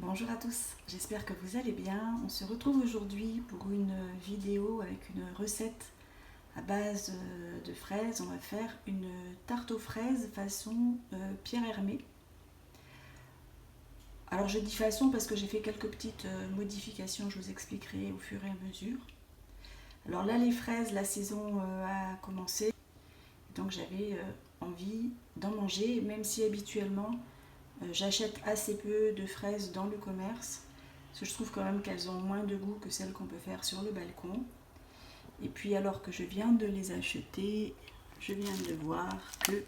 Bonjour à tous, j'espère que vous allez bien. On se retrouve aujourd'hui pour une vidéo avec une recette à base de fraises. On va faire une tarte aux fraises façon Pierre Hermé. Alors je dis façon parce que j'ai fait quelques petites modifications, je vous expliquerai au fur et à mesure. Alors là les fraises, la saison a commencé, donc j'avais envie d'en manger, même si habituellement j'achète assez peu de fraises dans le commerce, parce que je trouve quand même qu'elles ont moins de goût que celles qu'on peut faire sur le balcon. Et puis alors que je viens de les acheter, je viens de voir que,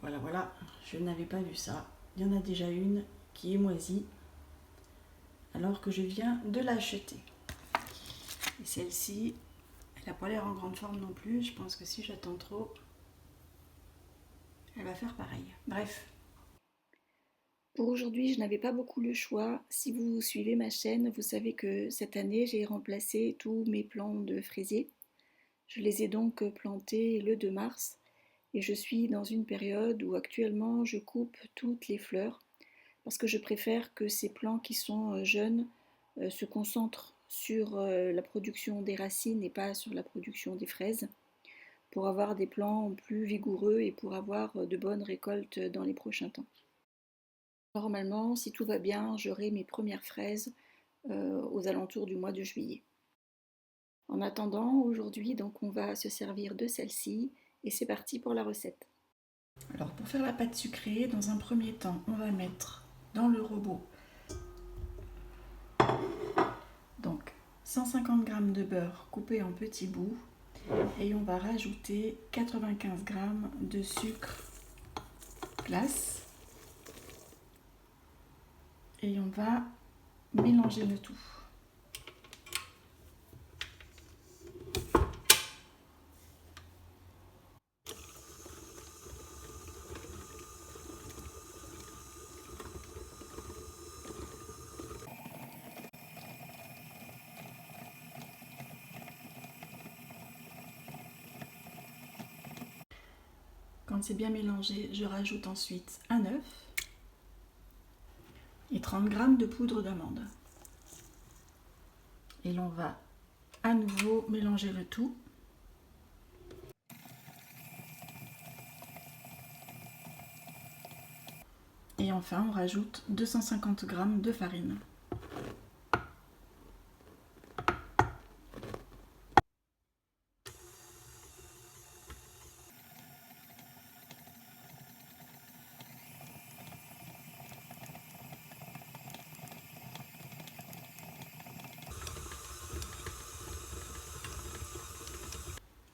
voilà, je n'avais pas vu ça. Il y en a déjà une qui est moisie, alors que je viens de l'acheter. Et celle-ci, elle n'a pas l'air en grande forme non plus. Je pense que si j'attends trop, elle va faire pareil. Bref. Pour aujourd'hui, je n'avais pas beaucoup le choix. Si vous suivez ma chaîne, vous savez que cette année, j'ai remplacé tous mes plants de fraisiers. Je les ai donc plantés le 2 mars et je suis dans une période où actuellement je coupe toutes les fleurs parce que je préfère que ces plants qui sont jeunes se concentrent sur la production des racines et pas sur la production des fraises pour avoir des plants plus vigoureux et pour avoir de bonnes récoltes dans les prochains temps. Normalement, si tout va bien, j'aurai mes premières fraises aux alentours du mois de juillet. En attendant, aujourd'hui, donc on va se servir de celle-ci et c'est parti pour la recette. Alors pour faire la pâte sucrée, dans un premier temps, on va mettre dans le robot donc 150 g de beurre coupé en petits bouts et on va rajouter 95 g de sucre glace et on va mélanger le tout. Quand c'est bien mélangé, je rajoute ensuite un œuf et 30 g de poudre d'amande. Et l'on va à nouveau mélanger le tout. Et enfin, on rajoute 250 g de farine.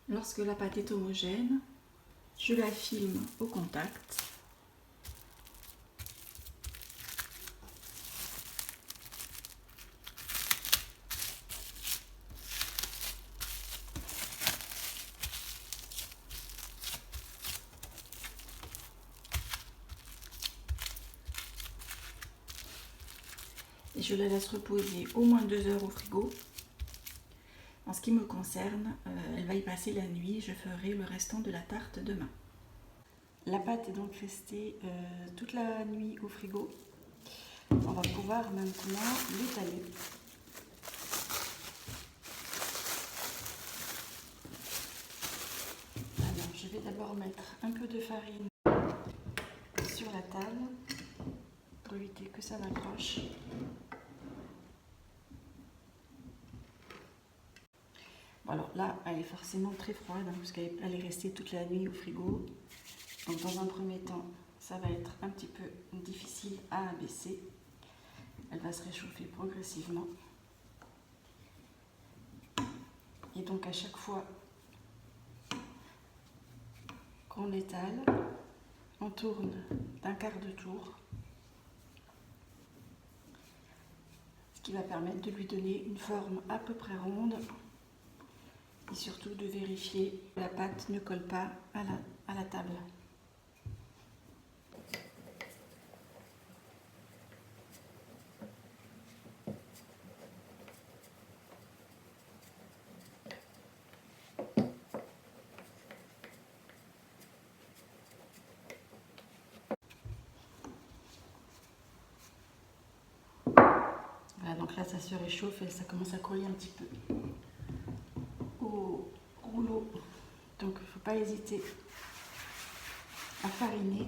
Lorsque la pâte est homogène, je la filme au contact. Et je la laisse reposer au moins 2 heures au frigo. En ce qui me concerne, elle va y passer la nuit, je ferai le restant de la tarte demain. La pâte est donc restée toute la nuit au frigo. On va pouvoir maintenant l'étaler. Alors, je vais d'abord mettre un peu de farine sur la table pour éviter que ça m'accroche. Bon, alors là, elle est forcément très froide hein, parce qu'elle est restée toute la nuit au frigo. Donc dans un premier temps, ça va être un petit peu difficile à abaisser. Elle va se réchauffer progressivement. Et donc à chaque fois qu'on l'étale, on tourne d'un quart de tour. Ce qui va permettre de lui donner une forme à peu près ronde. Et surtout de vérifier que la pâte ne colle pas à la table. Donc là, ça se réchauffe et ça commence à coller un petit peu au rouleau. Donc il ne faut pas hésiter à fariner.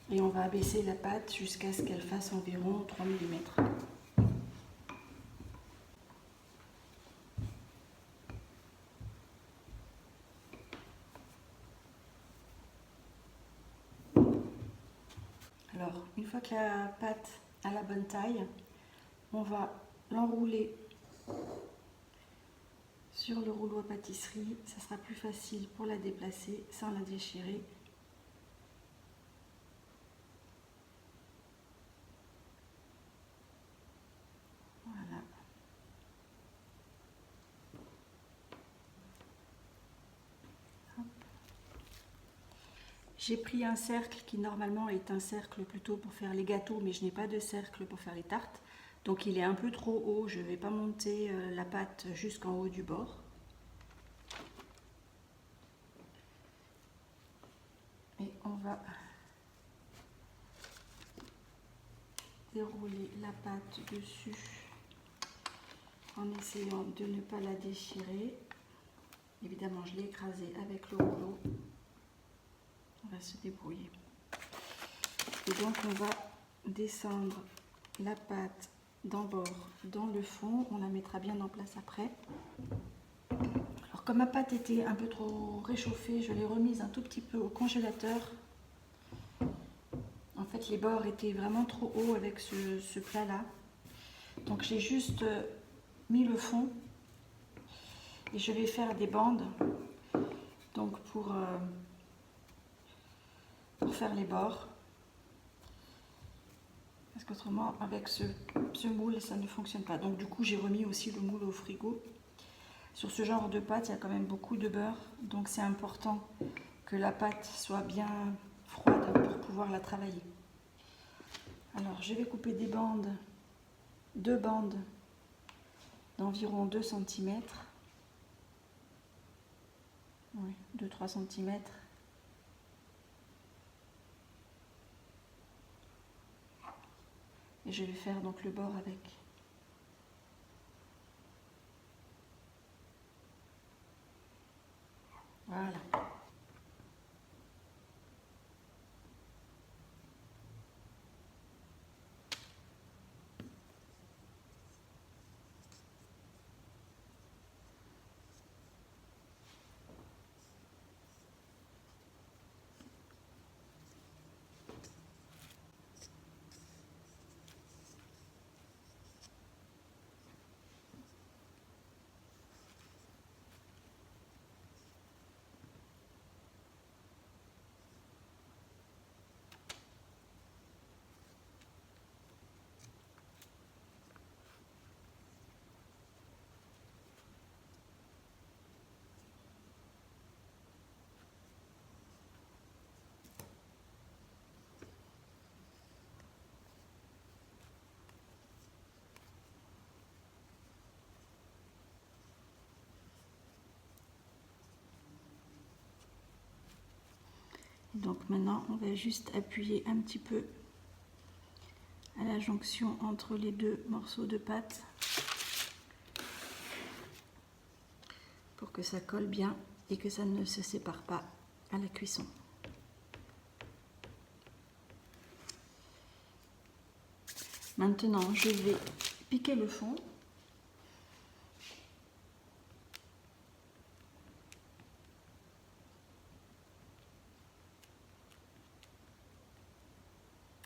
Et on va abaisser la pâte jusqu'à ce qu'elle fasse environ 3 mm. Alors, une fois que la pâte a la bonne taille, on va l'enrouler sur le rouleau à pâtisserie. Ça sera plus facile pour la déplacer sans la déchirer. Voilà. J'ai pris un cercle qui normalement est un cercle plutôt pour faire les gâteaux, mais je n'ai pas de cercle pour faire les tartes. Donc il est un peu trop haut, je ne vais pas monter la pâte jusqu'en haut du bord. Et on va dérouler la pâte dessus en essayant de ne pas la déchirer. Évidemment, je l'ai écrasée avec le rouleau. On va se débrouiller. Et donc on va descendre la pâte d'abord dans le fond. On la mettra bien en place après. Alors comme ma pâte était un peu trop réchauffée, je l'ai remise un tout petit peu au congélateur. En fait, les bords étaient vraiment trop hauts avec ce plat-là. Donc j'ai juste mis le fond et je vais faire des bandes. Donc pour faire les bords. Parce qu'autrement, avec ce moule, ça ne fonctionne pas. Donc du coup, j'ai remis aussi le moule au frigo. Sur ce genre de pâte, il y a quand même beaucoup de beurre. Donc c'est important que la pâte soit bien froide pour pouvoir la travailler. Alors, je vais couper des bandes, 2 bandes d'environ 2 cm. Oui, 2-3 cm. Et je vais faire donc le bord avec. Voilà. Donc maintenant, on va juste appuyer un petit peu à la jonction entre les 2 morceaux de pâte pour que ça colle bien et que ça ne se sépare pas à la cuisson. Maintenant, je vais piquer le fond.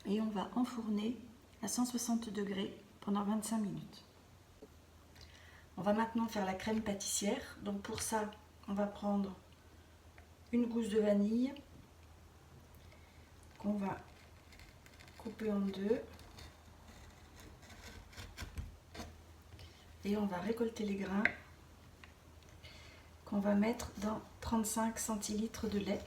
Et on va enfourner à 160 degrés pendant 25 minutes. On va maintenant faire la crème pâtissière. Donc pour ça, on va prendre une gousse de vanille qu'on va couper en 2. Et on va récolter les grains qu'on va mettre dans 35 centilitres de lait.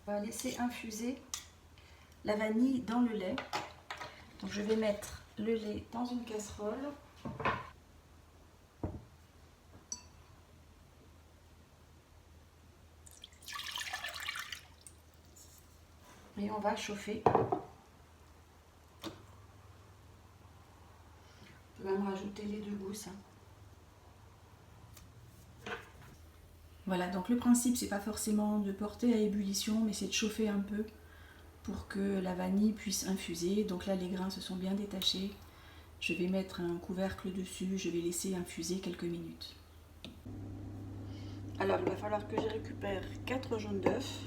On va laisser infuser la vanille dans le lait. Donc je vais mettre le lait dans une casserole. Et on va chauffer. On peut même rajouter les 2 gousses. Voilà, donc le principe, c'est pas forcément de porter à ébullition, mais c'est de chauffer un peu pour que la vanille puisse infuser. Donc là, les grains se sont bien détachés. Je vais mettre un couvercle dessus, je vais laisser infuser quelques minutes. Alors, il va falloir que je récupère 4 jaunes d'œufs.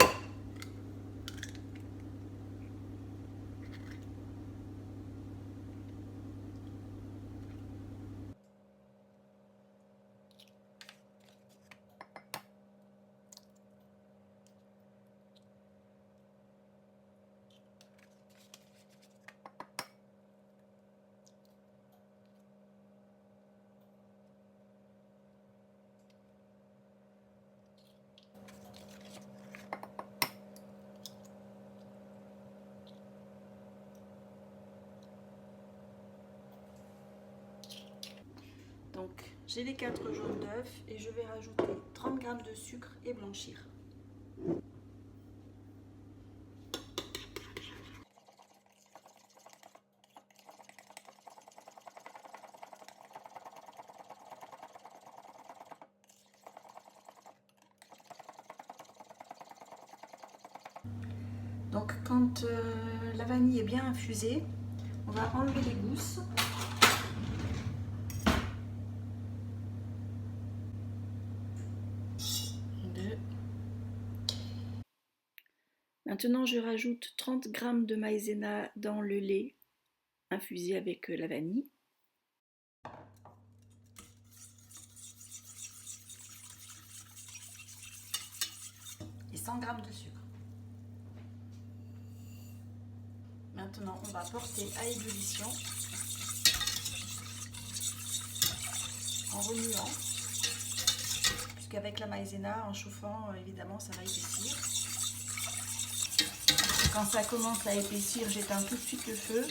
Donc, j'ai les 4 jaunes d'œufs et je vais rajouter 30 g de sucre et blanchir. Donc, quand la vanille est bien infusée, on va enlever les gousses. Maintenant, je rajoute 30 g de maïzena dans le lait infusé avec la vanille. Et 100 g de sucre. Maintenant, on va porter à ébullition en remuant, puisqu'avec la maïzena, en chauffant, évidemment, ça va épaissir. Quand ça commence à épaissir, j'éteins tout de suite le feu.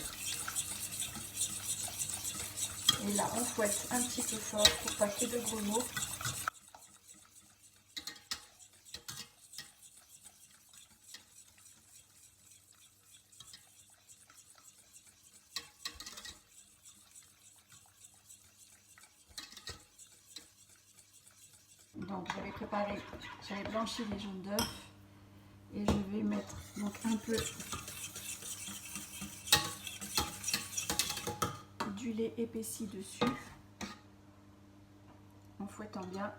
Et là, on fouette un petit peu fort pour pas qu'il y ait de grumeaux. Donc j'avais blanchi les jaunes d'œufs et je vais mettre donc un peu du lait épaissi dessus en fouettant bien.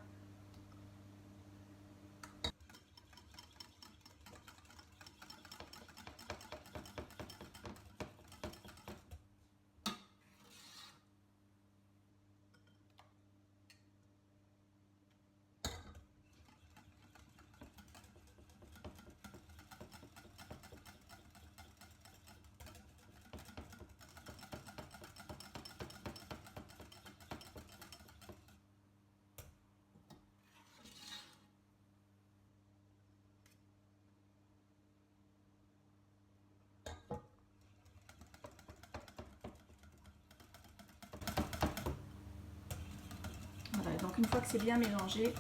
Voilà, donc une fois que c'est bien mélangé,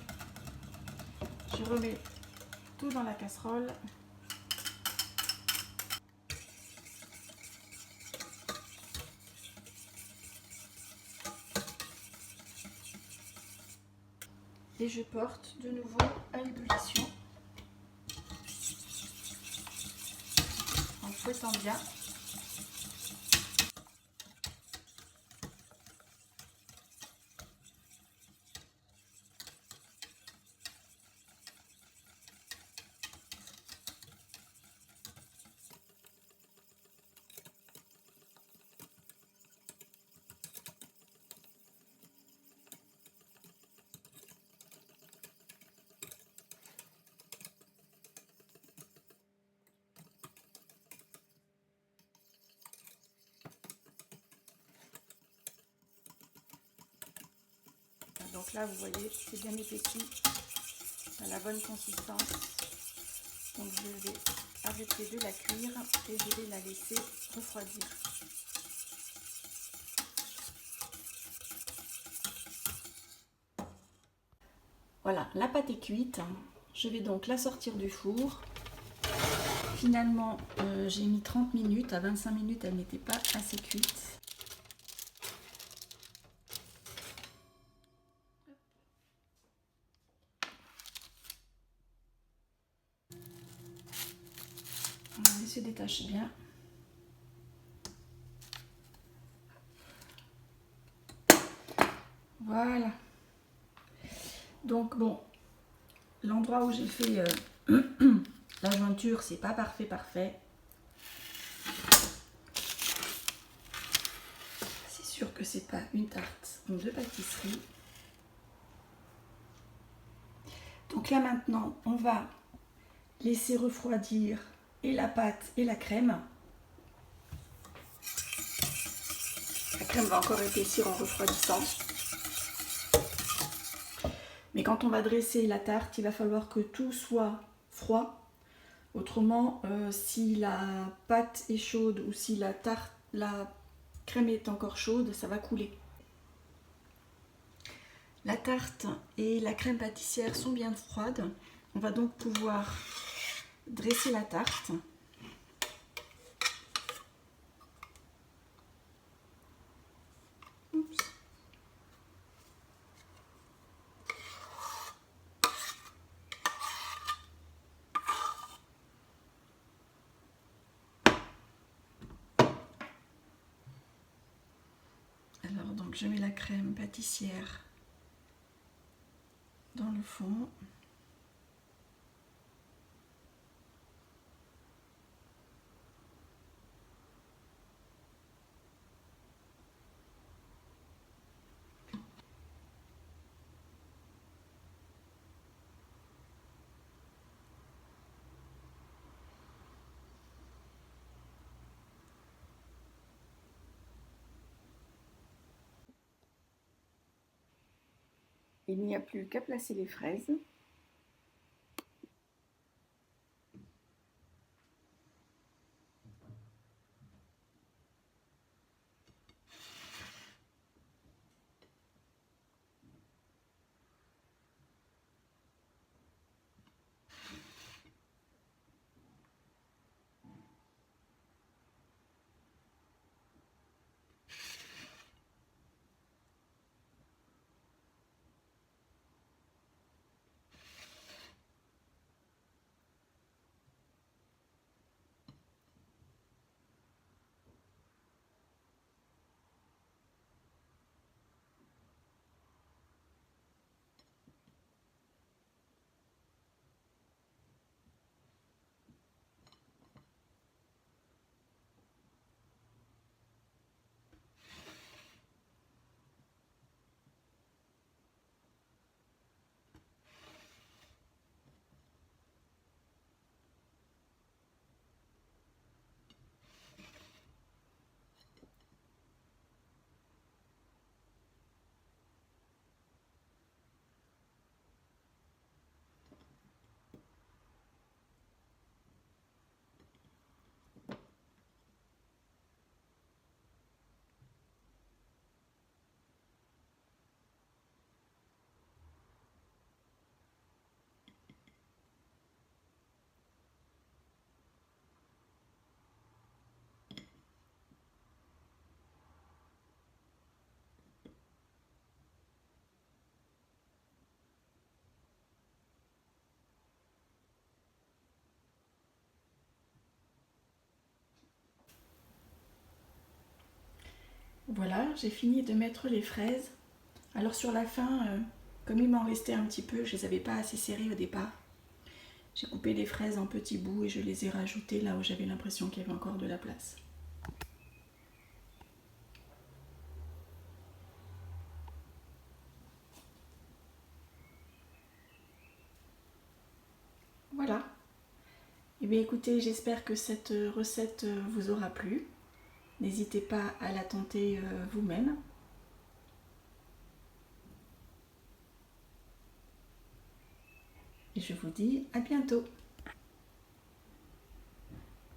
je remets tout dans la casserole. Et je porte de nouveau à ébullition en fouettant bien. Donc là, vous voyez, c'est bien épaissi, à la bonne consistance. Donc je vais arrêter de la cuire et je vais la laisser refroidir. Voilà, la pâte est cuite. Je vais donc la sortir du four. Finalement, j'ai mis 30 minutes. À 25 minutes, elle n'était pas assez cuite. Elle se détache bien. Voilà. Donc bon, l'endroit où j'ai fait la jointure, c'est pas parfait. C'est sûr que c'est pas une tarte de pâtisserie. Donc là maintenant, on va laisser refroidir et la pâte et la crème. La crème va encore épaissir en refroidissant. Mais quand on va dresser la tarte, il va falloir que tout soit froid. Autrement, si la pâte est chaude ou si la crème est encore chaude, ça va couler. La tarte et la crème pâtissière sont bien froides. On va donc pouvoir dresser la tarte. Oups. Alors donc je mets la crème pâtissière dans le fond. Il n'y a plus qu'à placer les fraises. Voilà, j'ai fini de mettre les fraises. Alors sur la fin, comme il m'en restait un petit peu, je les avais pas assez serrées au départ. J'ai coupé les fraises en petits bouts et je les ai rajoutées là où j'avais l'impression qu'il y avait encore de la place. Voilà. Et bien écoutez, j'espère que cette recette vous aura plu. N'hésitez pas à la tenter vous-même. Et je vous dis à bientôt.